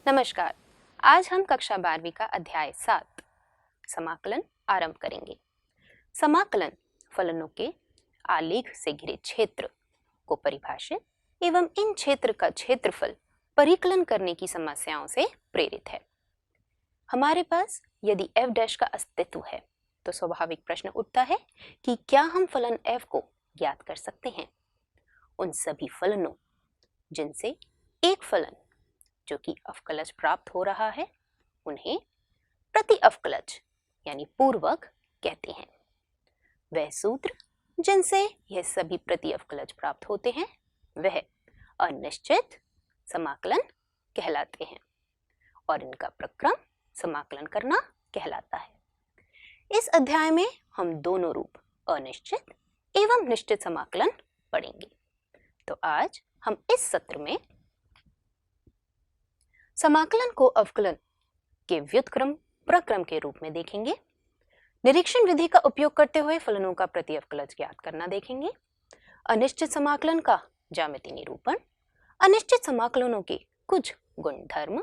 नमस्कार। आज हम कक्षा 12वीं का अध्याय 7 समाकलन आरंभ करेंगे। समाकलन फलनों के आलेख से घिरे क्षेत्र को परिभाषित एवं इन क्षेत्र का क्षेत्रफल परिकलन करने की समस्याओं से प्रेरित है। हमारे पास यदि f डैश का अस्तित्व है तो स्वाभाविक प्रश्न उठता है कि क्या हम फलन f को ज्ञात कर सकते हैं। उन सभी फलनों जिनसे एक फलन जो कि अवकलज प्राप्त हो रहा है उन्हें प्रति अवकलज यानी पूर्वक कहते हैं। वह सूत्र जिनसे यह सभी प्रति अवकलज प्राप्त होते हैं वह अनिश्चित समाकलन कहलाते हैं और इनका प्रक्रम समाकलन करना कहलाता है। इस अध्याय में हम दोनों रूप अनिश्चित एवं निश्चित समाकलन पढ़ेंगे। तो आज हम इस सत्र में समाकलन को अवकलन के व्युत्क्रम प्रक्रम के रूप में देखेंगे। निरीक्षण विधि का उपयोग करते हुए फलनों का प्रति अवकलज ज्ञात करना देखेंगे। अनिश्चित समाकलन का ज्यामितीय निरूपण, अनिश्चित समाकलनों के कुछ गुणधर्म,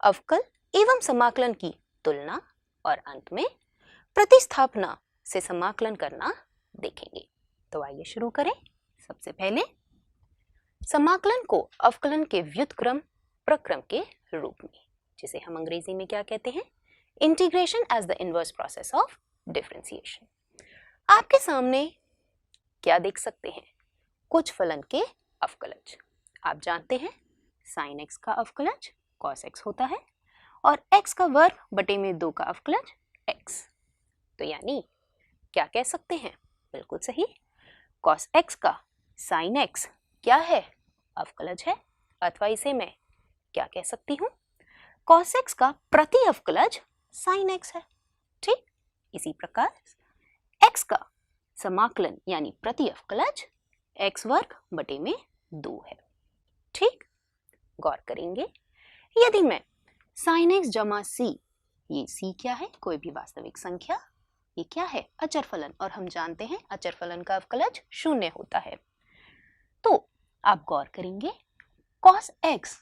अवकल एवं समाकलन की तुलना और अंत में प्रतिस्थापना से समाकलन करना देखेंगे। तो आइए शुरू करें। सबसे पहले समाकलन को अवकलन के व्युत्क्रम प्रक्रम के रूप में, जिसे हम अंग्रेजी में क्या कहते हैं, integration as the inverse process of differentiation. आपके सामने क्या देख सकते हैं, कुछ फलन के अवकलज। आप जानते हैं sin x का अवकलज cos x होता है और x का वर्ग बटे में 2 का अवकलज x। तो यानी क्या कह सकते हैं, बिल्कुल सही, cos x का sin x क्या है, अवकलज है। अथवा इसे मैं क्या कह सकती हूँ, cos x का प्रति अवकलज sin x है। ठीक, इसी प्रकार x का समाकलन यानी प्रति अवकलज x वर्ग बटे में 2 है। ठीक, गौर करेंगे, यदि मैं sin x जमा c, ये c क्या है, कोई भी वास्तविक संख्या, ये क्या है, अचर फलन, और हम जानते हैं अचर फलन का अवकलज 0 होता है। तो आप गौर करेंगे cos x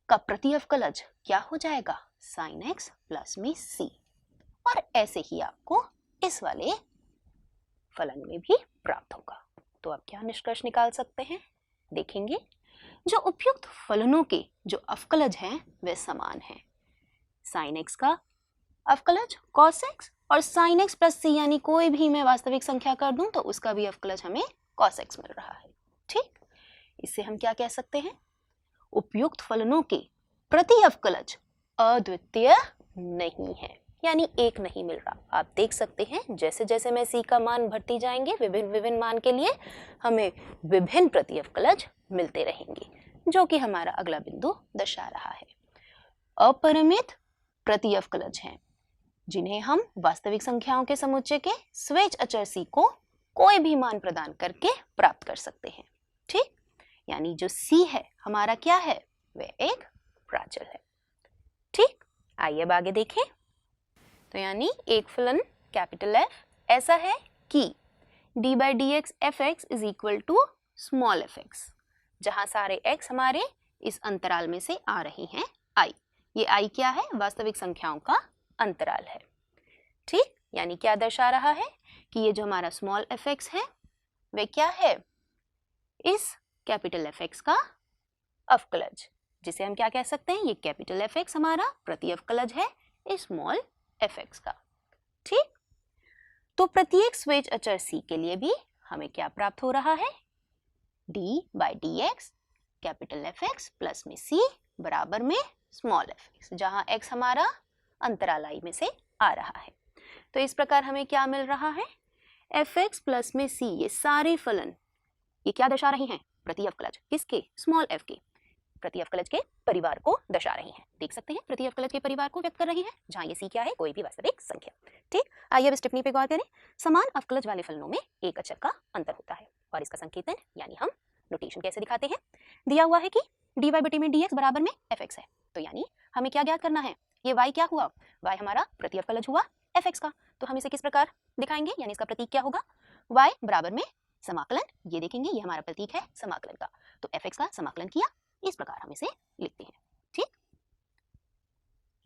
का प्रति अवकलज क्या हो जाएगा, sin x प्लस में c, और ऐसे ही आपको इस वाले फलन में भी प्राप्त होगा। तो आप क्या निष्कर्ष निकाल सकते हैं, देखेंगे जो उपयुक्त फलनों के जो अवकलज हैं वे समान हैं। sin x का अवकलज cos x और sin x प्लस c, यानी कोई भी मैं वास्तविक संख्या कर दूं तो उसका भी अवकलज हमें cos x मिल रहा है। ठीक, इससे हम क्या कह सकते हैं, उपयुक्त फलनों के प्रति अवकलज अद्वितीय नहीं है, यानी एक नहीं मिल रहा। आप देख सकते हैं जैसे जैसे मैं c का मान भरती जाएंगे विभिन्न मान के लिए हमें विभिन्न प्रति अवकलज मिलते रहेंगे, जो कि हमारा अगला बिंदु दर्शा रहा है। अपरिमित प्रति अवकलज हैं जिन्हें हम वास्तविक संख्याओं के समुच्चय के स्वेच्छ अचर c को कोई भी मान प्रदान करके प्राप्त कर सकते हैं। ठीक, यानी जो c है हमारा क्या है, वह एक प्राचल है। ठीक, आइए अब आगे देखें। तो यानी एक फलन कैपिटल F ऐसा है कि d by dx fx is equal to small fx, जहां सारे x हमारे इस अंतराल में से आ रहे हैं i। ये i क्या है, वास्तविक संख्याओं का अंतराल है। ठीक, यानी क्या दर्शा रहा है कि ये जो हमारा स्मॉल fx है वह क्या है, इस कैपिटल fx का अवकलज, जिसे हम क्या कह सकते हैं, ये कैपिटल fx हमारा प्रति अवकलज है इस स्मॉल fx का। ठीक, तो प्रत्येक स्वेच्छ अचर c के लिए भी हमें क्या प्राप्त हो रहा है, d by dx capital fx plus में c बराबर में स्मॉल fx, जहां x हमारा अंतराल i में से आ रहा है। तो इस प्रकार हमें क्या मिल रहा है, fx प्लस में c, ये सारे फलन ये क्या दर्शा रहे हैं, प्रति अवकलज किसके, स्मॉल f के, प्रति अवकलज के परिवार को दर्शा रही हैं। देख सकते हैं प्रति अवकलज के परिवार को व्यक्त कर रही हैं, जहां ये c क्या है, कोई भी वास्तविक संख्या। ठीक, आइए अब इस टिप्पणी पे गौर करें। समान अवकलज वाले फलनों में एक अचर का अंतर होता है और इसका संकेतन यानी हम नोटेशन कैसे दिखाते हैं, दिया हुआ है कि dy बटे में dx बराबर में fx है। तो यानी हमें क्या ज्ञात करना है, ये y क्या हुआ, y हमारा प्रति अवकलज हुआ fx का। तो हम इसे किस प्रकार दिखाएंगे, यानी इसका प्रतीक क्या होगा, y बराबर में समाकलन, ये देखेंगे ये हमारा प्रतीक है समाकलन का, तो fx का समाकलन किया, इस प्रकार हम इसे लिखते हैं। ठीक,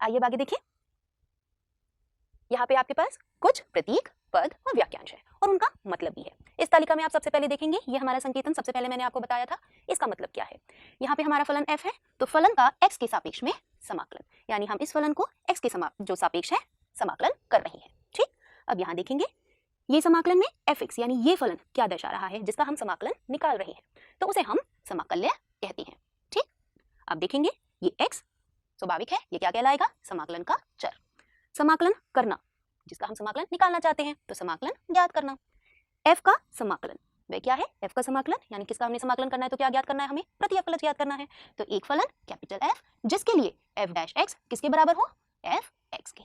आइए अब आगे देखिए, यहाँ पे आपके पास कुछ प्रतीक, पद और वाक्यांश है और उनका मतलब भी है। इस तालिका में आप सबसे पहले देखेंगे, ये हमारा संकेतन सबसे पहले मैंने आपको बताया था, इसका मतलब क्या है। यहाँ पे हमारा फलन f है, तो फलन का x के सापेक्ष में समाकलन, यानी हम इस फलन को x के जो सापेक्ष है समाकलन कर रहे हैं। ठीक, अब यहाँ देखेंगे ये समाकलन में fx यानी ये फलन क्या दर्शा रहा है जिसका हम समाकलन निकाल रहे हैं, तो उसे हम समाकल्य कहते हैं। ठीक, अब देखेंगे ये x स्वाभाविक है, ये क्या कहलाएगा, समाकलन का चर। समाकलन करना, जिसका हम समाकलन निकालना चाहते हैं, तो समाकलन ज्ञात करना। f का समाकलन वह क्या है, f का समाकलन यानी किसका हमने समाकलन करना है, तो क्या ज्ञात करना है, हमें प्रति अवकलज ज्ञात करना है। तो एक फलन कैपिटल F जिसके लिए f डैश x किसके बराबर हो, f x के।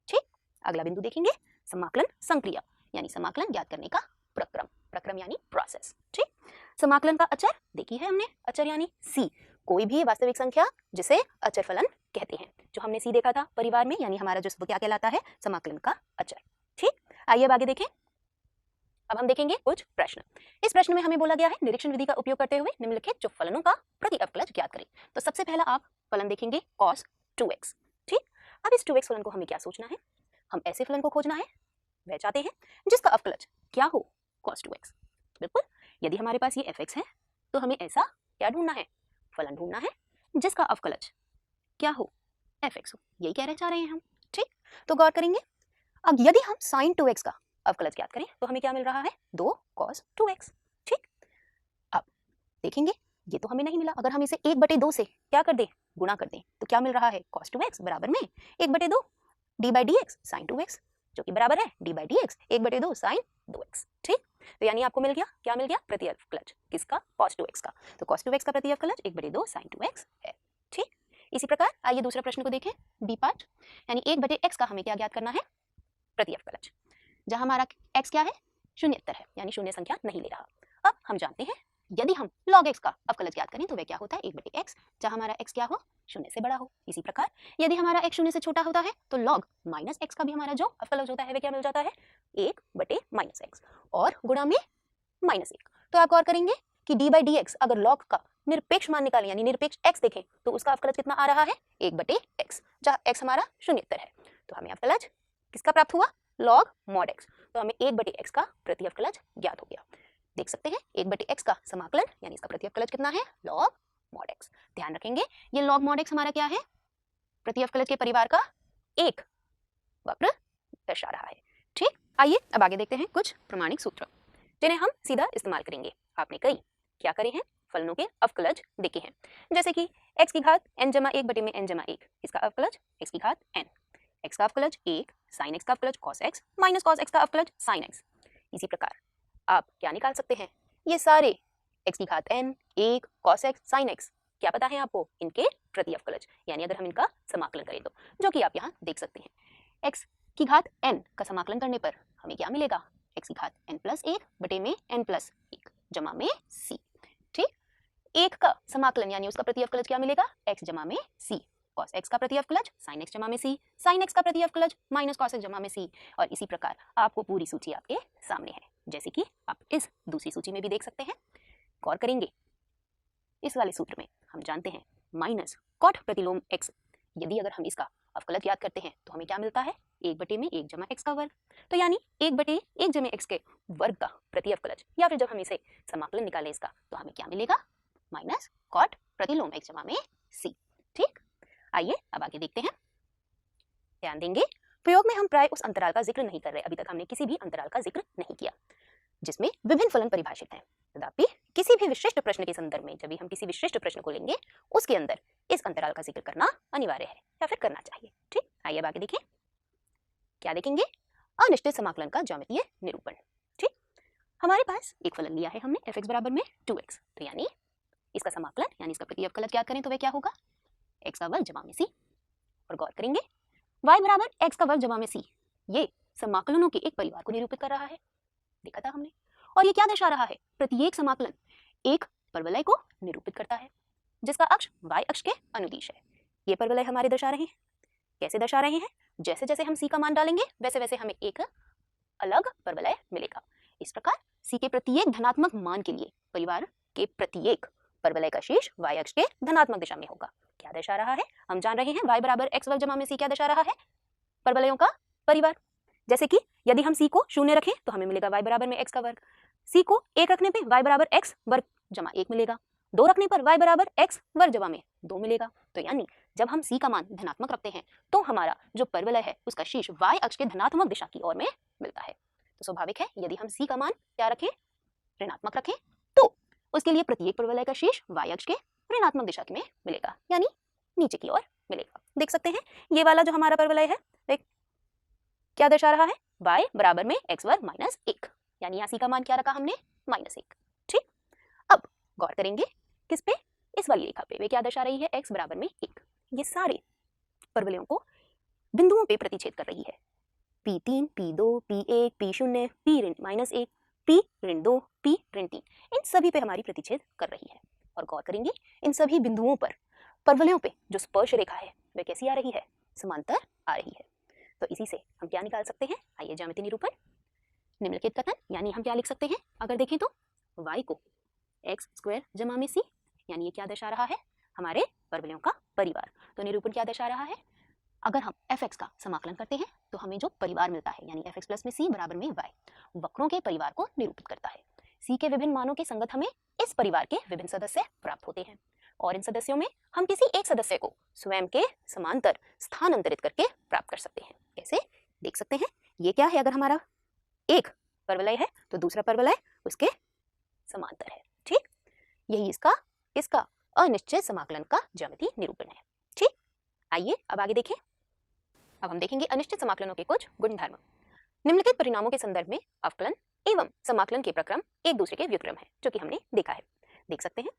ठीक, अगला बिंदु देखेंगे, समाकलन संक्रिया यानी समाकलन ज्ञात करने का प्रक्रम, प्रक्रम यानी प्रोसेस। ठीक, समाकलन का अचर देखी है हमने, अचर यानी c, कोई भी वास्तविक संख्या जिसे अचर फलन कहते हैं, जो हमने c देखा था परिवार में, यानी हमारा जो क्या कहलाता है, समाकलन का अचर। ठीक, आइए अब आगे देखें। अब हम देखेंगे कुछ प्रश्न। इस प्रश्न में हमें बोला गया है निरीक्षण विधि का उपयोग करते हुए निम्नलिखित जो फलनों का प्रति अवकलज ज्ञात करें। तो सबसे पहला आप फलन देखेंगे cos 2x। ठीक, अब इस 2x फलन को हमें क्या सोचना है, हम ऐसे फलन को खोजना है वह चाहते हैं जिसका अवकलज क्या हो, cos 2x। बिल्कुल, यदि हमारे पास ये fx है तो हमें ऐसा क्या ढूंढना है, फलन ढूंढना है जिसका अवकलज क्या हो, fx हो, यही कहना चाह रहे हैं हम। ठीक, तो गौर करेंगे, अब यदि हम sin 2x का अवकलज ज्ञात करें तो हमें क्या मिल रहा है, 2 cos 2x। ठीक, अब देखेंगे ये तो हमें नहीं मिला, अगर हम इसे 1/2 से क्या कर दें, गुणा कर दें, तो क्या मिल रहा है, cos 2x बराबर में 1/2 d/dx sin 2x, जो कि बराबर है d/dx 1/2 sin 2x। ठीक, तो यानी आपको मिल गया, क्या मिल गया, प्रति अवकलज किसका, cos 2x का। तो cos 2x का प्रति अवकलज 1/2 sin 2x है। ठीक, इसी प्रकार आइए दूसरे प्रश्न को देखें, b पार्ट, यानी 1/x का हमें क्या ज्ञात करना है, प्रति अवकलज, जहां हमारा x क्या है, शून्यतर है, यानी शून्य संख्या नहीं ले रहा। अब हम जानते हैं यदि हम log x का अवकलज ज्ञात करें तो वह क्या होता है, 1/x, जहां हमारा x क्या हो, शून्य से बड़ा हो। इसी प्रकार यदि हमारा x शून्य से छोटा होता है तो log -x का भी हमारा जो अवकलज होता है वह क्या मिल जाता है, 1/-x और गुणा में -1। तो आप गौर करेंगे कि d/dx अगर log का निरपेक्ष मान निकालें यानी निरपेक्ष x देखें तो उसका अवकलज कितना आ रहा है, 1/x, जहां x हमारा शून्यतर है, तो हमें अवकलज किसका प्राप्त हुआ, log mod x। तो हमें 1/x का प्रति अवकलज ज्ञात हो गया। देख सकते हैं 1/x का समाकलन यानी इसका प्रति अवकलज कितना है, log mod x। ध्यान रखेंगे ये log mod x हमारा क्या है, प्रति अवकलज के परिवार का एक वक्र दर्शा रहा है। ठीक, आइए अब आगे देखते हैं कुछ प्रमाणिक सूत्र जिन्हें हम सीधा इस्तेमाल करेंगे। आपने कई क्या करे हैं, फलनों के अवकलज देखे हैं, जैसे कि x की घात n जमा 1 में n जमा 1, इसका अवकलज x की घात n, x का अवकलज 1, sin x का अवकलज cos x minus cos x का अवकलज sin x। इसी प्रकार आप क्या निकाल सकते हैं, ये सारे x की घात n, 1, cos x, sin x क्या पता है आपको, इनके प्रति अवकलज, यानी अगर हम इनका समाकलन करें तो, जो कि आप यहाँ देख सकते हैं। x की घात n का समाकलन करने पर हमें क्या मिलेगा, x की घात n+1 में n+1 जमा में c। ठीक, 1 का समाकलन यानी उसका प्रति अवकलज क्या मिलेगा, x जमा में c, cos x का प्रति अवकलज sin x जमा में c, sin x का प्रति अवकलज माइनस cos x जमा में c। और इसी प्रकार आपको पूरी सूची आपके सामने है, जैसे कि आप इस दूसरी सूची में भी देख सकते हैं। गौर करेंगे इस वाले सूत्र में हम जानते हैं माइनस cot प्रतिलोम x, यदि अगर हम इसका अवकलज याद करते हैं तो हमें क्या मिलता है, 1/1 जमा x का वर्ग। तो यानी 1/1 जमा x के वर्ग का प्रति अवकलज, या फिर जब हम इसे समाकलन निकालें इसका तो हमें क्या मिलेगा, माइनस cot प्रतिलोम x जमा में c। ठीक, आइए अब आगे देखते हैं। ध्यान देंगे प्रयोग में हम प्राय उस अंतराल का जिक्र नहीं कर रहे, अभी तक हमने किसी भी अंतराल का जिक्र नहीं किया जिसमें विभिन्न फलन परिभाषित हैं। तथापि किसी भी विशिष्ट प्रश्न के संदर्भ में जब भी हम किसी विशिष्ट प्रश्न को लेंगे उसके अंदर इस अंतराल का जिक्र करना अनिवार्य है या फिर करना चाहिए। ठीक, आइए अब आगे देखें, क्या देखेंगे, अनिश्चित समाकलन का ज्यामितीय निरूपण। ठीक, हमारे पास एक फलन लिया है हमने f(x) बराबर में 2x, तो यानी इसका समाकलन यानी इसका प्रति अवकलज क्या करें तो वह क्या होगा, x का वर्ग जमा में c। और गौर करेंगे y बराबर x का वर्ग जमा में c, ये समाकलनों के एक परिवार को निरूपित कर रहा है, देखा था हमने। और ये क्या दर्शा रहा है, प्रत्येक समाकलन एक परवलय को निरूपित करता है जिसका अक्ष y अक्ष के अनुदिश है। ये परवलय हमारे दर्शा रहे हैं, कैसे दर्शा रहे हैं, जैसे जैसे हम c का मान डालेंगे वैसे वैसे हमें एक अलग परवलय मिलेगा। इस प्रकार c के प्रत्येक धनात्मक मान के लिए परिवार के प्रत्येक परवलय का शीर्ष y अक्ष के धनात्मक दिशा में होगा। क्या दर्शा रहा है, हम जान रहे हैं y बराबर x वर्ग जमा में c क्या दर्शा रहा है, परवलयों का परिवार। जैसे कि यदि हम c को 0 रखें तो हमें मिलेगा y बराबर में x का वर्ग, c को 1 रखने पे y बराबर x वर्ग जमा 1 मिलेगा, 2 रखने पर y बराबर x वर्ग जमा में 2 मिलेगा। तो यानी जब हम c का मान धनात्मक रखते हैं तो हमारा जो परवलय है उसका शीर्ष y अक्ष के धनात्मक दिशा की ओर में मिलता है। तो स्वाभाविक है यदि हम c का मान क्या रखें, ऋणात्मक रखें, तो उसके लिए प्रत्येक परवलय का शीर्ष y अक्ष के ऋणात्मक दिशा में मिलेगा, यानी नीचे की ओर मिलेगा। देख सकते हैं ये वाला जो हमारा परवलय है वे क्या दर्शा रहा है, y बराबर में x वर्ग माइनस 1, यानी यहाँ c का मान क्या रखा हमने, -1। ठीक, अब गौर करेंगे किस पे, इस वाली रेखा पे, वे क्या दर्शा रही है, x बराबर में 1। ये सारे परवलयों को बिंदुओं पे प्रतिच्छेद कर रही है, P3, P2, P1, P0, P -1, P -2, P -3, इन सभी पे हमारी प्रतिच्छेद कर रही है। और गौर करेंगे इन सभी बिंदुओं पर परवलयों पे जो स्पर्श रेखा है वह कैसी आ रही है, समांतर आ रही है। तो इसी से हम क्या निकाल सकते हैं, आइए ज्यामिति निरूपण, निम्नलिखित कथन, यानी हम क्या लिख सकते हैं, अगर देखें तो y को x स्क्वायर जमा में c, यानी ये क्या दर्शा रहा है, हमारे परवलयों का परिवार। तो निरूपण क्या दर्शा रहा है, अगर हम fx का समाकलन करते हैं तो हमें जो परिवार मिलता है यानी fx प्लस में c बराबर में y वक्रों के परिवार को निरूपित करता है। c के विभिन्न मानों के संगत हमें इस परिवार के विभिन्न सदस्य प्राप्त होते हैं और इन सदस्यों में हम किसी एक सदस्य को स्वयं के समांतर स्थानांतरित करके प्राप्त कर सकते हैं। कैसे, देख सकते हैं ये क्या है, अगर हमारा एक परवलय है तो दूसरा परवलय उसके समांतर है। ठीक, यही इसका अनिश्चित समाकलन का ज्यामितीय निरूपण है। ठीक, आइए अब आगे देखें। अब हम देखेंगे अनिश्चित समाकलनों के कुछ गुणधर्म। निम्नलिखित परिणामों के संदर्भ में अवकलन एवं समाकलन के प्रक्रम एक दूसरे के व्युत्क्रम है, जो कि हमने देखा है। देख सकते हैं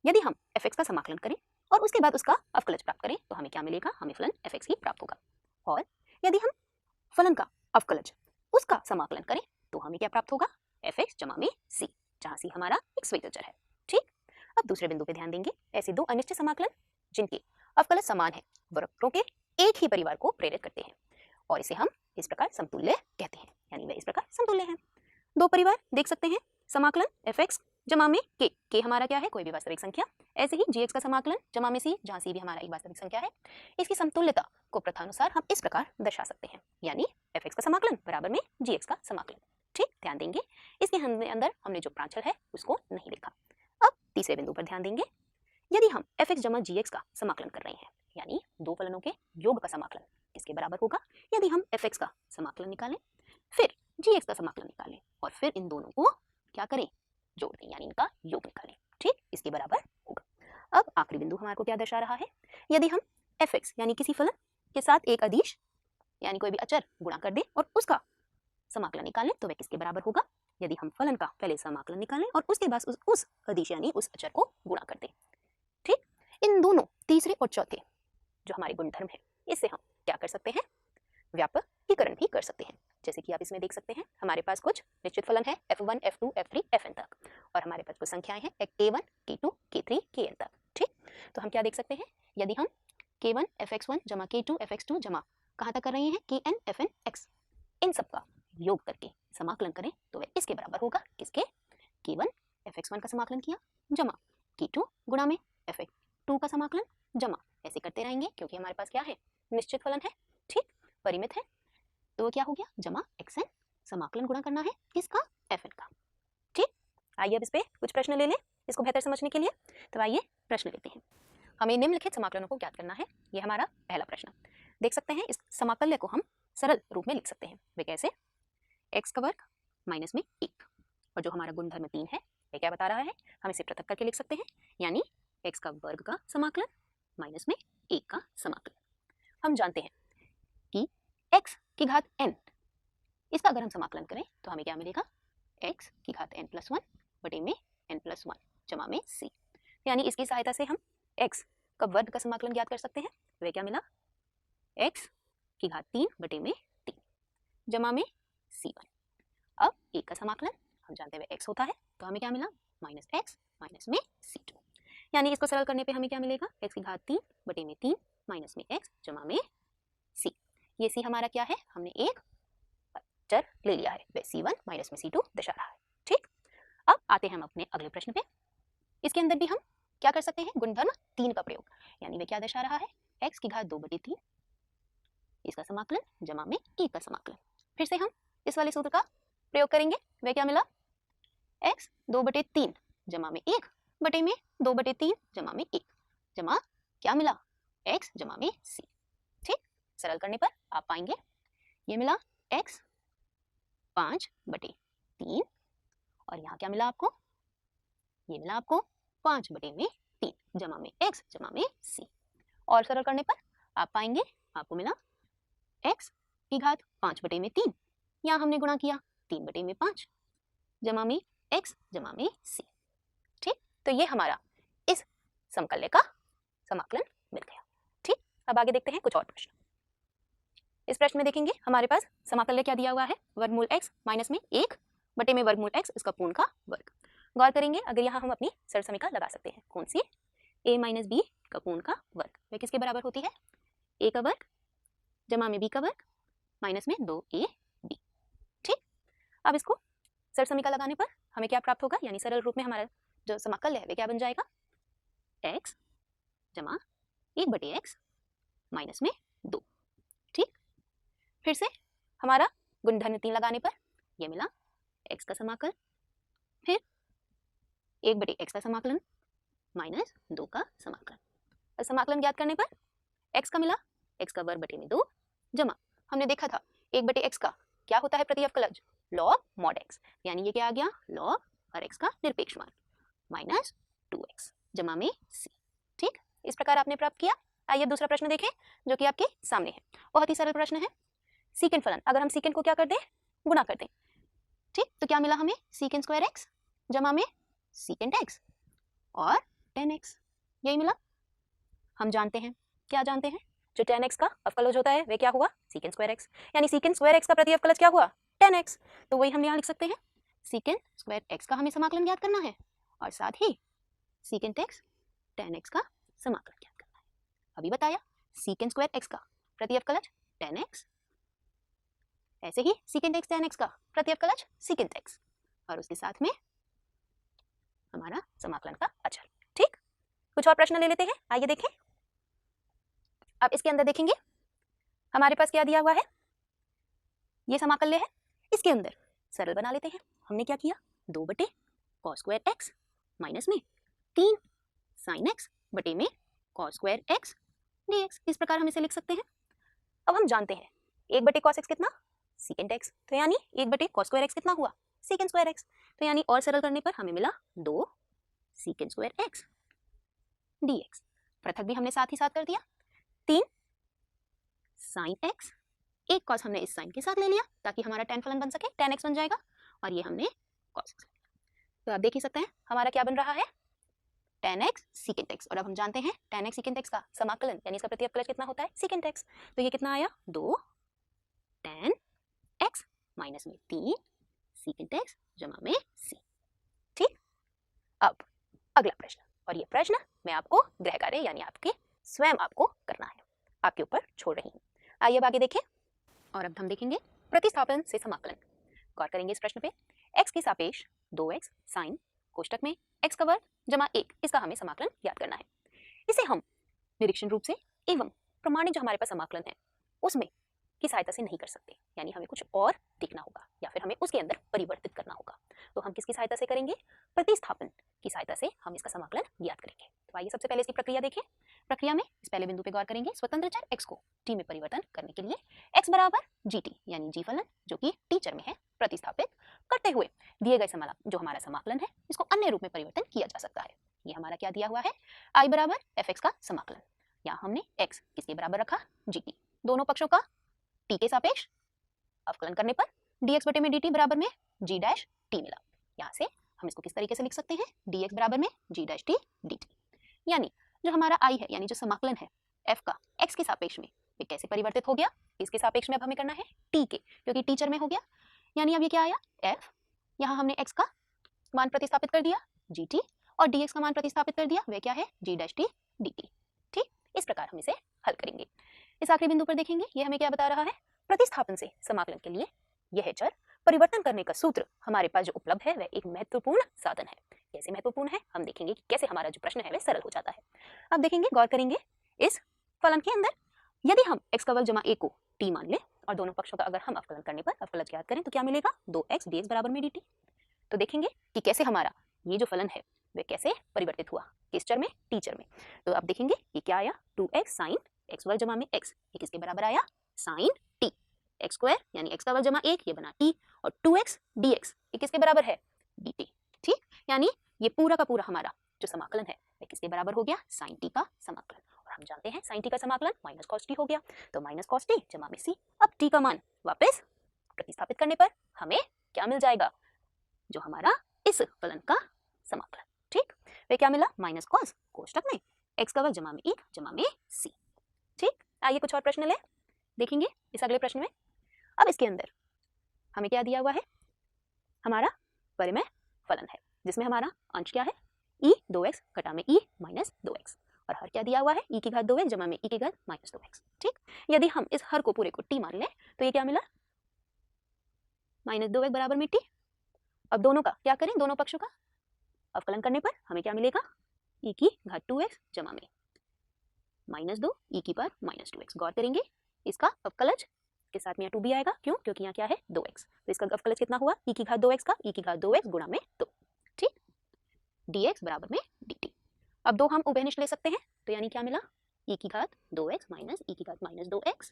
यदि हम fx का समाकलन करें और उसके बाद उसका अवकलज प्राप्त करें तो हमें क्या मिलेगा, हमें फलन fx ही प्राप्त होगा। और यदि हम फलन का अवकलज उसका समाकलन करें तो हमें क्या प्राप्त होगा, fx जमा में c, जहां c हमारा एक स्वेत चर है। ठीक, अब दूसरे बिंदु पे ध्यान देंगे। ऐसे दो अनिश्चित समाकलन जिनके अवकलज समान है वक्रों के एक ही परिवार को प्रेरित करते हैं और इसे हम इस प्रकार समतुल्य कहते हैं, यानी वे इस प्रकार समतुल्य हैं। दो परिवार देख सकते हैं, समाकलन fx जमा में k हमारा क्या है, कोई भी वास्तविक संख्या, ऐसे ही gx का समाकलन जमा में c, जहां c भी हमारा एक वास्तविक संख्या है। इसकी समतुल्यता को प्रथानुसार हम इस प्रकार दर्शा सकते हैं, यानी fx का समाकलन बराबर में gx का समाकलन। ठीक, ध्यान देंगे इसके अंदर हमने जो प्रांचल है उसको नहीं लिखा। अब तीसरे बिंदु पर ध्यान देंगे, यदि हम fx जमा gx का समाकलन कर रहे हैं, यानी दो फलनों के योग का समाकलन किसके बराबर होगा, यदि हम fx का समाकलन निकालें फिर gx का समाकलन निकालें और फिर इन दोनों को क्या करें, जोड़ दें, यानी इनका योग निकालें। ठीक, इसके बराबर होगा। अब आखिरी बिंदु हमारे को क्या दर्शा रहा है, यदि हम fx यानी किसी फलन के साथ एक अदिश यानी कोई भी अचर गुणा कर दें और उसका समाकलन निकालें तो वह किसके बराबर होगा, यदि हम फलन का पहले समाकलन निकालें और उसके बाद उस अदिश यानी उस अचर को गुणा कर दें। ठीक, इन दोनों तीसरे और चौथे जो हमारे गुणधर्म है इससे हम क्या कर सकते हैं, व्यापकीकरण भी कर सकते हैं। जैसे कि आप इसमें देख सकते हैं हमारे पास कुछ निश्चित फलन है f1, f2, f3, fn तक, और हमारे पास कुछ संख्याएं हैं k1, k2, k3, kn तक। ठीक, तो हम क्या देख सकते हैं, यदि हम k1 fx1 जमा k2 fx2 जमा कहाँ तक कर रहे हैं kn fn x, इन सब का योग करके समाकलन करें तो वह इसके बराबर होगा, किसके, k1 fx1 का समाकलन किया जमा k2 गुणा में fx2 का समाकलन जमा, ऐसे करते रहेंगे क्योंकि हमारे पास क्या है, निश्चित फलन है। ठीक, परिमित है, तो क्या हो गया, जमा xn, समाकलन गुणा करना है किसका, fn का। ठीक, आइए अब इस पे कुछ प्रश्न ले लें इसको बेहतर समझने के लिए। तो आइए प्रश्न लेते हैं। हमें निम्नलिखित समाकलनों को ज्ञात करना है, ये हमारा पहला प्रश्न। देख सकते हैं इस समाकल्य को हम सरल रूप में लिख सकते हैं, वे कैसे, x का वर्ग माइनस में 1, और जो हमारा गुणधर्म 3 है वह क्या बता रहा है, हम इसे पृथक करके लिख सकते हैं, यानी x का वर्ग का समाकलन माइनस में 1 का समाकलन। हम जानते हैं कि x की घात n, इसका अगर हम समाकलन करें तो हमें क्या मिलेगा, x की घात n+1 बटे में n+1 जमा में c, यानी इसकी सहायता से हम x का वर्ग का समाकलन ज्ञात कर सकते हैं। वह क्या मिला, x की घात 3 बटे में 3 जमा में c1। अब 1 का समाकलन हम जानते हैं x होता है, तो हमें क्या मिला, माइनस x माइनस में c2, यानी इसको सरल करने पे हमें क्या मिलेगा, x की घात 3 बटे में 3 माइनस में x जमा में c। ये c हमारा क्या है, हमने एक चर ले लिया है, वह c1 माइनस में c2 दर्शा रहा है। ठीक, अब आते हैं हम अपने अगले प्रश्न पे। इसके अंदर भी हम क्या कर सकते हैं, गुणधर्म 3 का प्रयोग, यानी वह क्या दर्शा रहा है, x की घात 2/3 इसका समाकलन जमा में 1 का समाकलन। फिर से हम इस वाले सूत्र का प्रयोग करेंगे। वह क्या मिला, x 2/3 जमा में 1 बटे में 2/3 जमा में 1 जमा क्या मिला, x जमा में c। ठीक, सरल करने पर आप पाएंगे ये मिला x 5/3 और यहाँ क्या मिला आपको, ये मिला आपको 5/3 जमा में x जमा में c। और सरल करने पर आप पाएंगे आपको मिला x की घात 5/3, यहाँ हमने गुणा किया 3/5 जमा में x जमा में c। ठीक, तो ये हमारा इस समकल्य का समाकलन मिल गया। ठीक, अब आगे देखते हैं कुछ और प्रश्न। इस प्रश्न में देखेंगे हमारे पास समाकल्य क्या दिया हुआ है, वर्गमूल x माइनस में 1 बटे में वर्गमूल x इसका पूर्ण का वर्ग। गौर करेंगे अगर यहाँ हम अपनी सरल समीकरण लगा सकते हैं, कौन सी, a माइनस बी का पूर्ण का वर्ग, वह किसके बराबर होती है, a का वर्ग जमा में b का वर्ग माइनस में 2ab। ठीक, अब इसको सरल समीकरण लगाने पर हमें क्या प्राप्त होगा, यानी सरल रूप में हमारा जो समाकल्य है वह क्या बन जाएगा, x जमा 1/x माइनस में 2। ठीक, फिर से हमारा गुणधर्म 3 लगाने पर यह मिला x का समाकलन, फिर 1/x का समाकलन माइनस 2 का समाकलन। और समाकलन ज्ञात करने पर x का मिला x का वर्ग बटे में 2 जमा हमने देखा था 1/x का क्या होता है प्रति अवकलज, log mod x, यानी ये क्या आ गया, log और x का निरपेक्ष मान माइनस 2x जमा में c। ठीक, इस प्रकार आपने प्राप्त किया। आइए दूसरा प्रश्न देखें जो कि आपके सामने है, बहुत ही सरल प्रश्न है। सीकेंट फलन, अगर हम सीकेंट को क्या कर दें, गुणा कर दें। ठीक, तो क्या मिला हमें, सीकेंट स्क्वायर x जमा में सीकेंट x और tan x, यही मिला। हम जानते हैं, क्या जानते हैं, जो tan x का अवकलज होता है वह क्या हुआ, सीकेंट स्क्वायर x, यानी सीकेंट स्क्वायर x का प्रति अवकलज क्या हुआ, tan x। तो वही हम यहाँ लिख सकते हैं, सीकेंट स्क्वायर x का हमें समाकलन ज्ञात करना है और साथ ही सीकेंट x tan x का समाकलन ज्ञात करना है। अभी बताया सीकेंट स्क्वायर x का प्रति अवकलज tan x, ऐसे ही सीकेंट x tan x का प्रति अवकलज सीकेंट x और उसके साथ में हमारा समाकलन का अचल। ठीक, कुछ और प्रश्न ले लेते हैं, आइए देखें। अब इसके अंदर देखेंगे हमारे पास क्या दिया हुआ है, ये समाकल्य है, इसके अंदर सरल बना लेते हैं। हमने क्या किया, 2/cos स्क्वायर x माइनस में 3 sin x बटे में cos स्क्वायर x dx, इस प्रकार हम इसे लिख सकते हैं। अब हम जानते हैं 1/cos x कितना, सीकेंट x, तो यानी 1/cos स्क्वायर x कितना हुआ, सीकेंट स्क्वायर x, तो यानी और सरल करने पर हमें मिला 2 सीकेंट स्क्वायर x dx। पृथक भी हमने साथ ही साथ कर दिया, 3 sin x, एक cos हमने इस sin के साथ ले लिया ताकि हमारा tan फलन बन सके, tan x बन जाएगा और ये हमने cos x। तो आप देख ही सकते हैं हमारा क्या बन रहा है, tan x सीकेंट x, और अब हम जानते हैं tan x सीकेंट x का समाकलन यानी इसका प्रति अवकलज कितना होता है, सीकेंट x। तो ये कितना आया, 2 tan x माइनस में 3 सीकेंट x जमा में c। ठीक, अब अगला प्रश्न, और ये प्रश्न मैं आपको गृह कार्य यानी आपके स्वयं आपको करना है, आपके ऊपर छोड़ रही हूँ। आइए अब आगे देखें, और अब हम देखेंगे प्रतिस्थापन से समाकलन। गौर करेंगे इस प्रश्न पे, x के सापेक्ष 2x sin कोष्टक में x का वर्ग जमा 1 इसका हमें समाकलन याद करना है। इसे हम निरीक्षण रूप से एवं प्रमाणिक जो हमारे पास समाकलन है उसमें की सहायता से नहीं कर सकते, यानी हमें कुछ और देखना होगा या फिर हमें उसके अंदर परिवर्तित करना होगा। तो हम किसकी सहायता से करेंगे, प्रतिस्थापन की सहायता से हम इसका समाकलन ज्ञात करेंगे। तो आइए सबसे पहले इसकी प्रक्रिया देखें। प्रक्रिया में इस पहले बिंदु पे गौर करेंगे, स्वतंत्र चर x को t में परिवर्तन करने के लिए x बराबर gt यानी g फलन जो कि t चर में है प्रतिस्थापित करते हुए दिए गए जो हमारा समाकलन है इसको अन्य रूप में परिवर्तन किया जा सकता है। ये हमारा क्या दिया हुआ है, i बराबर fx का समाकलन, यहाँ हमने x किसके बराबर रखा, gt, दोनों पक्षों का t के सापेक्ष अवकलन करने पर dx बटे में dt बराबर में g डैश t मिला। यहाँ से हम इसको किस तरीके से लिख सकते हैं, dx बराबर में g डैश t dt, यानी जो हमारा i है यानी जो समाकलन है f का x के सापेक्ष में ये कैसे परिवर्तित हो गया, इसके सापेक्ष में अब हमें करना है t के, क्योंकि t चर में हो गया, यानी अब ये क्या आया f, यहाँ हमने x का मान प्रतिस्थापित कर दिया gt और dx का मान प्रतिस्थापित कर दिया, वे क्या है g डैश t dt। ठीक, इस प्रकार हम इसे हल करेंगे। इस आखिरी बिंदु पर देखेंगे ये हमें क्या बता रहा है, प्रतिस्थापन से समाकलन के लिए यह चर परिवर्तन करने का सूत्र हमारे पास जो उपलब्ध है वह एक महत्वपूर्ण साधन है। कैसे महत्वपूर्ण है हम देखेंगे कि कैसे हमारा जो प्रश्न है वह सरल हो जाता है। अब देखेंगे, गौर करेंगे इस फलन के अंदर यदि हम x का वर्ग जमा a को t मान ले और दोनों पक्षों का अगर हम अवकलन करने पर अवकलज ज्ञात करें तो क्या मिलेगा 2x dx बराबर में dt। तो देखेंगे कि कैसे हमारा ये जो फलन है वह कैसे परिवर्तित हुआ, किस चर में, t चर में। तो आप देखेंगे ये क्या आया 2x sin x वर्ग जमा में x, ये किसके बराबर आया sin t, x स्क्वायर यानी x का वर्ग जमा 1 ये बना t और 2x dx ये किसके बराबर है dt। ठीक, यानी ये पूरा का पूरा हमारा जो समाकलन है वह किसके बराबर हो गया sin t का समाकलन। और हम जानते हैं sin t का समाकलन माइनस cos t हो गया, तो माइनस cos t जमा में c। अब t का मान वापस प्रतिस्थापित करने पर हमें क्या मिल जाएगा, जो हमारा इस फलन का समाकलन। ठीक, वे क्या मिला माइनस cos कोष्टक में x का वर्ग जमा में 1 जमा में c। ठीक, आइए कुछ और प्रश्न ले देखेंगे इस अगले प्रश्न में। अब इसके अंदर हमें क्या दिया हुआ है, हमारा परिमेय फलन है जिसमें हमारा अंश क्या है e 2x घटा में e माइनस 2x और हर क्या दिया हुआ है e की घात 2x जमा में e की घात माइनस 2x। ठीक, यदि हम इस हर को पूरे को t मान लें तो ये क्या मिला माइनस 2x बराबर में t। अब दोनों का क्या करें, दोनों पक्षों का अवकलन करने पर हमें क्या मिलेगा e की घात 2x जमा में माइनस 2 e की पावर माइनस 2x। गौर करेंगे इसका अवकलज के साथ में 2b आएगा, क्यों, क्योंकि यहाँ क्या है 2x, तो इसका अवकलज कितना हुआ e की घात 2x का e की घात 2x गुणा में 2। ठीक, dx बराबर में dt। अब दो हम उभयनिष्ठ ले सकते हैं तो यानी क्या मिला e की घात 2x माइनस e की घात माइनस 2x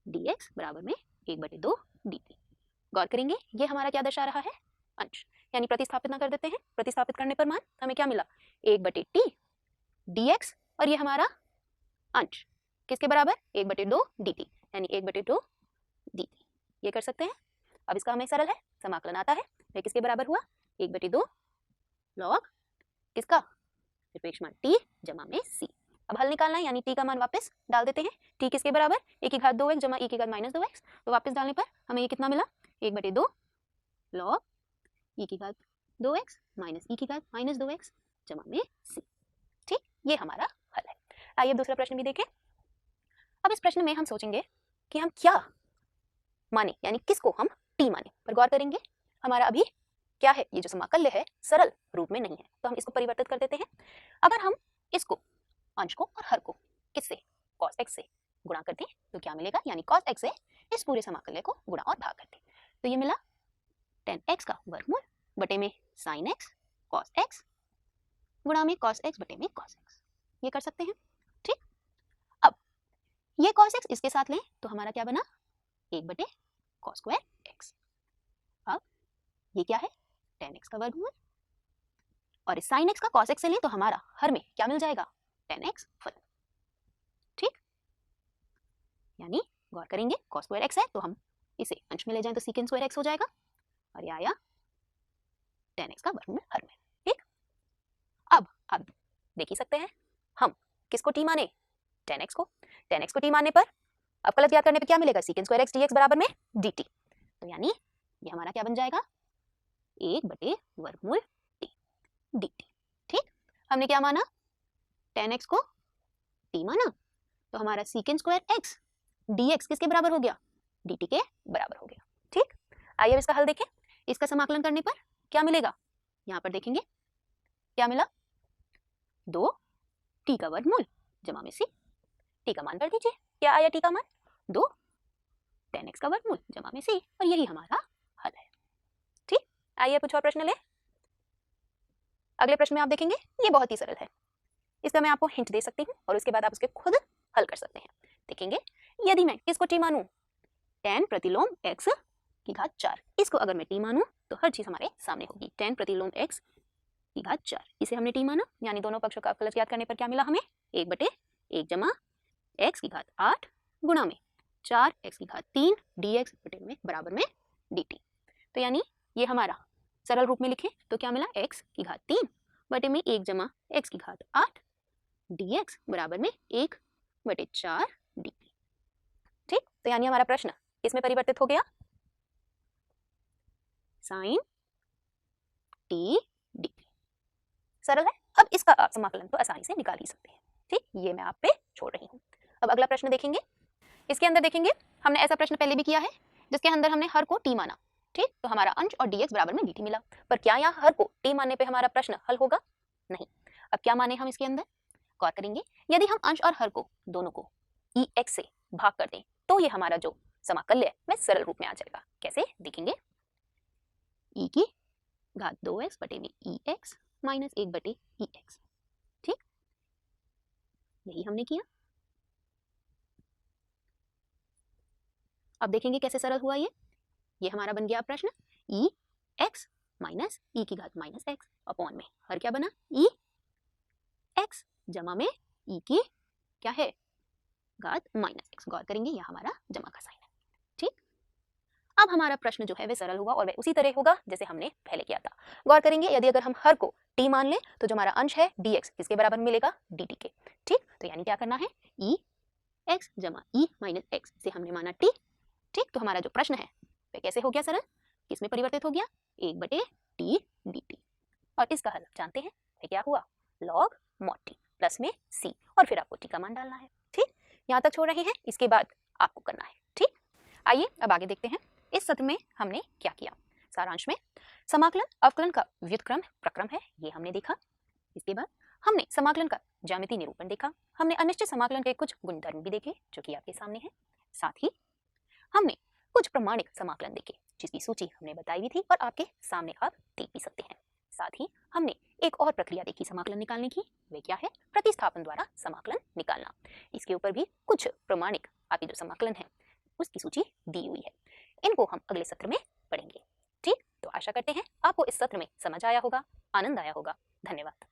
dx बराबर में 1/2 dt। गौर करेंगे ये हमारा क्या दर्शा रहा है अंश, यानी प्रतिस्थापित ना कर देते हैं, प्रतिस्थापित करने पर मान हमें क्या मिला 1/t dx और ये हमारा अंश किसके बराबर 1/2 dt यानी 1/2 dt। ये कर सकते हैं। अब इसका हमें सरल है समाकलन आता है, वह किसके बराबर हुआ 1/2 log किसका निरपेक्ष मान t जमा में c। अब हल निकालना है यानी t का मान वापस डाल देते हैं, t किसके बराबर e की घात 2x जमा e की घात माइनस 2x, तो वापस डालने पर हमें ये कितना मिला 1/2 log e की घात 2x माइनस e की घात माइनस 2x जमा में c। ठीक, ये हमारा हल है। आइए दूसरा प्रश्न भी देखें। अब इस प्रश्न में हम सोचेंगे कि हम क्या माने, यानी किसको हम t माने, पर गौर करेंगे हमारा अभी क्या है, ये जो समाकल्य है सरल रूप में नहीं है, तो हम इसको परिवर्तित कर देते हैं। अगर हम इसको अंश को और हर को किससे cos x से गुणा कर दें तो क्या मिलेगा, यानी cos x से इस पूरे समाकल्य को गुणा और भाग कर दें तो ये मिला tan x का वर्गमूल बटे में sin x cos x गुणा में cos x बटे में cos x। ये कर सकते हैं। ठीक, अब ये cos x इसके साथ लें तो हमारा क्या बना 1/cos स्क्वायर x। अब ये क्या है tan x का वर्गमूल और इस sin x का cos x से लें तो हमारा हर में क्या मिल जाएगा tan x फलन। ठीक, यानी गौर करेंगे cos स्क्वायर x है तो हम इसे अंश में ले जाएं तो secant स्क्वायर x हो जाएगा और ये आया tan x का वर्गमूल हर में। ठीक, अब आप देख ही सकते हैं हम किसको t माने tan x को, tan x को t मानने पर अवकलज ज्ञात करने पर क्या मिलेगा secant स्क्वायर x dx बराबर में dt। तो यानी ये हमारा क्या बन जाएगा 1/वर्गमूल t dt। ठीक, हमने क्या माना tan x को t माना तो हमारा secant स्क्वायर x dx किसके बराबर हो गया dt के बराबर हो गया। ठीक, आइए अब इसका हल देखें। इसका समाकलन करने पर क्या मिलेगा, यहाँ पर देखेंगे क्या मिला 2 t का वर्गमूल जमा में c। t का मान कर दीजिए, क्या आया t का मान 2 tan x का वर्गमूल जमा में c और यही हमारा हल है। ठीक, आइए कुछ और प्रश्न ले। अगले प्रश्न में आप देखेंगे ये बहुत ही सरल है, इसका मैं आपको हिंट दे सकती हूँ और उसके बाद आप उसके खुद हल कर सकते हैं। देखेंगे यदि मैं किसको t मानूं tan प्रतिलोम x की घात 4, इसको अगर मैं t मानूं तो हर चीज हमारे सामने होगी tan प्रतिलोम x की घात 4, इसे हमने t माना यानी दोनों पक्षों का अवकलज ज्ञात करने पर क्या मिला हमें 1/1 जमा x की घात 8 गुणा में 4x की घात 3 dx बटे में बराबर में dt। तो यानी ये हमारा सरल रूप में लिखें तो क्या मिला x की घात 3 बटे में 1 जमा x की घात 8 dx बराबर में 1/4 dt। ठीक, तो यानी हमारा प्रश्न इसमें परिवर्तित हो गया sin t dt। सरल है। अब इसका आप समाकलन तो आसानी से निकाल ही सकते हैं। ठीक, ये मैं आप पे छोड़ रही हूँ। अब अगला प्रश्न देखेंगे। इसके अंदर देखेंगे हमने ऐसा प्रश्न पहले भी किया है जिसके अंदर हमने हर को t माना। ठीक, तो हमारा अंश और dx बराबर में dt मिला, पर क्या यहाँ हर को t मानने पे हमारा प्रश्न हल होगा, नहीं। अब क्या माने हम इसके अंदर, गौर करेंगे, यदि हम अंश और हर को दोनों को EX से भाग कर दें तो ये हमारा जो समाकल्य है वह सरल रूप में आ जाएगा। कैसे देखेंगे, e की घात 2x बटे में EX माइनस 1 बटे EX। ठीक, यही हमने किया। अब देखेंगे कैसे सरल हुआ ये हमारा बन गया प्रश्न EX माइनस e की घात माइनस x अपॉन में हर क्या बना EX जमा में e की क्या है घात माइनस x। गौर करेंगे यह हमारा जमा का साइन है। ठीक, अब हमारा प्रश्न जो है वह सरल होगा और वह उसी तरह होगा जैसे हमने पहले किया था। गौर करेंगे, यदि अगर हम हर को t मान लें तो जो हमारा अंश है dx किसके बराबर मिलेगा dt के। ठीक, तो यानी क्या करना है EX जमा e माइनस x से हमने माना t। ठीक, तो हमारा जो प्रश्न है वह कैसे हो गया सरल, किसमें परिवर्तित हो गया 1 बटे t dt। और इसका हल जानते हैं वह क्या हुआ log mod t प्लस में c और फिर आपको t का मान डालना है। ठीक, यहाँ तक छोड़ रहे हैं, इसके बाद आपको करना है। ठीक, आइए अब आगे देखते हैं। इस सत्र में हमने क्या किया, सारांश में समाकलन अवकलन का व्युत्क्रम प्रक्रम है ये हमने देखा। इसके बाद हमने समाकलन का ज्यामितीय निरूपण देखा। हमने अनिश्चित समाकलन के कुछ गुणधर्म भी देखे जो कि आपके सामने है। साथ ही हमने कुछ प्रमाणिक समाकलन देखे जिसकी सूची हमने बताई भी थी और आपके सामने आप देख भी सकते हैं। साथ ही हमने एक और प्रक्रिया देखी समाकलन निकालने की, वे क्या है प्रतिस्थापन द्वारा समाकलन निकालना। इसके ऊपर भी कुछ प्रमाणिक आपके जो समाकलन है उसकी सूची दी हुई है, इनको हम अगले सत्र में पढ़ेंगे। ठीक, तो आशा करते हैं आपको इस सत्र में समझ आया होगा, आनंद आया होगा। धन्यवाद।